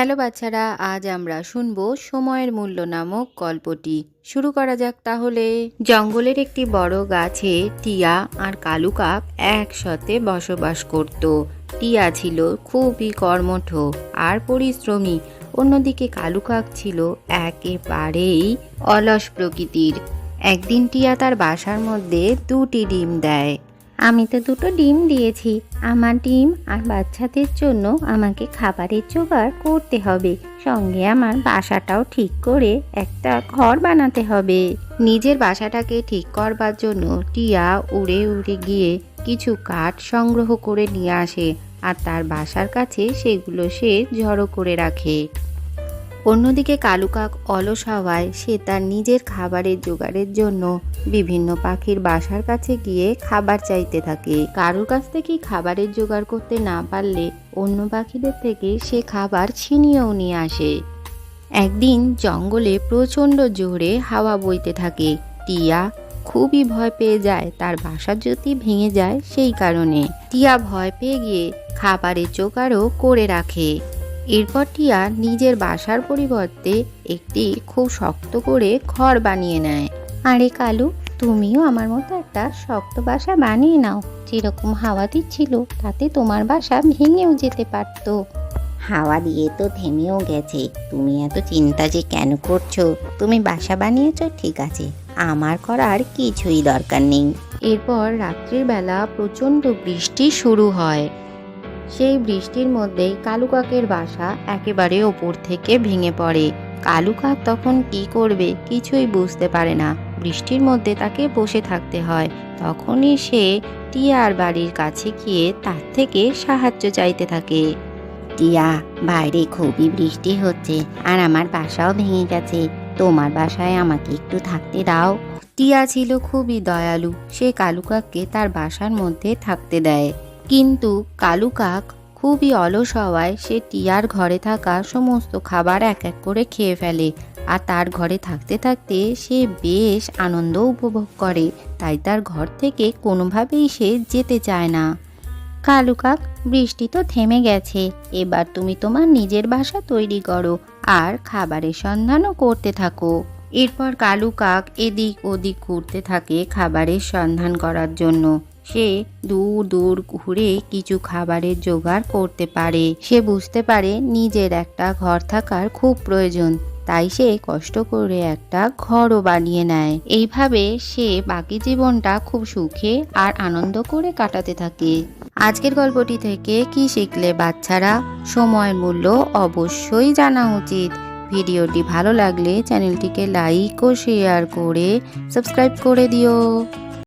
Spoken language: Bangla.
হ্যালো বাচ্চারা, আজ আমরা শুনবো সময়ের মূল্য নামক গল্পটি। শুরু করা যাক তাহলে। জঙ্গলের একটি বড় গাছে টিয়া আর কালু কাক একসাথে বসবাস করত। টিয়া ছিল খুবই কর্মঠ আর পরিশ্রমী, অন্যদিকে কালু কাক ছিল একেবারেই অলস প্রকৃতির। একদিন টিয়া তার বাসার মধ্যে দুটি ডিম দেয়। আমি তো দুটো ডিম দিয়েছি, আমার ডিম আর বাচ্চাদের জন্য আমাকে খাবারের জোগাড় করতে হবে, সঙ্গে আমার বাসাটাও ঠিক করে একটা ঘর বানাতে হবে। নিজের বাসাটাকে ঠিক করবার জন্য টিয়া উড়ে উড়ে গিয়ে কিছু কাঠ সংগ্রহ করে নিয়ে আসে আর তার বাসার কাছে সেগুলো সে জড়ো করে রাখে। অন্যদিকে কালু কাক অলস হওয়ায় সে তার নিজের খাবারের জোগাড়ের জন্য বিভিন্ন পাখির বাসার কাছে গিয়ে খাবার চাইতে থাকে। কারোর কাছ থেকে খাবারের জোগাড় করতে না পারলে অন্য পাখিদের থেকে সে খাবার ছিনিয়েও নিয়ে আসে। একদিন জঙ্গলে প্রচণ্ড জোরে হাওয়া বইতে থাকে। টিয়া খুবই ভয় পেয়ে যায়, তার বাসা যদি ভেঙে যায় সেই কারণে। টিয়া ভয় পেয়ে গিয়ে খাবারের জোগাড়ও করে রাখে। এরপর টিয়া নিজের বাসার পরিবর্তে একটি খুব শক্ত করে ঘর বানিয়ে নেয়। আরে কালু, তুমিও আমার মতো একটা শক্ত বাসা বানিয়ে নাও, যেরকম হাওয়া দিচ্ছিল তাতে তোমার বাসা ভেঙেও যেতে পারতো। হাওয়া দিয়ে তো থেমেও গেছে, তুমি এত চিন্তা যে কেন করছো? তুমি বাসা বানিয়েছো ঠিক আছে, আমার করার কিছুই দরকার নেই। এরপর রাত্রির বেলা প্রচণ্ড বৃষ্টি শুরু হয়। সেই বৃষ্টির মধ্যেই কালু কাকের বাসা একেবারে ওপর থেকে ভেঙে পড়ে। কালু কাক তখন কি করবে কিছুই বুঝতে পারে না। বৃষ্টির মধ্যে তাকে বসে থাকতে হয়। তখনই সে টিয়ার বাড়ির কাছে গিয়ে তার থেকে সাহায্য চাইতে থাকে। টিয়া, বাইরে খুবই বৃষ্টি হচ্ছে আর আমার বাসাও ভেঙে গেছে, তোমার বাসায় আমাকে একটু থাকতে দাও। টিয়া ছিল খুবই দয়ালু, সে কালু কাককে তার বাসার মধ্যে থাকতে দেয়। কিন্তু কালু কাক খুবই অলস হওয়ায় সে টিয়ার ঘরে থাকা সমস্ত খাবার এক এক করে খেয়ে ফেলে আর তার ঘরে থাকতে থাকতে সে বেশ আনন্দ উপভোগ করে, তাই তার ঘর থেকে কোনোভাবেই সে যেতে চায় না। কালু কাক, বৃষ্টি তো থেমে গেছে, এবার তুমি তোমার নিজের বাসা তৈরি করো আর খাবারের সন্ধানও করতে থাকো। এরপর কালু কাক এদিক ওদিক ঘুরতে থাকে খাবারের সন্ধান করার জন্য। সে দূর দূর ঘুরে কিছু খাবারের জোগাড় করতে পারে। সে বুঝতে পারে নিজের একটা ঘর থাকার খুব প্রয়োজন, তাই সে কষ্ট করে একটা ঘরও বানিয়ে নেয়। এইভাবে সে বাকি জীবনটা খুব সুখে আর আনন্দ করে কাটাতে থাকে। আজকের গল্পটি থেকে কি শিখলে বাচ্চারা? সময়ের মূল্য অবশ্যই জানা উচিত। ভিডিওটি ভালো লাগলে চ্যানেলটিকে লাইক ও শেয়ার করে সাবস্ক্রাইব করে দিও।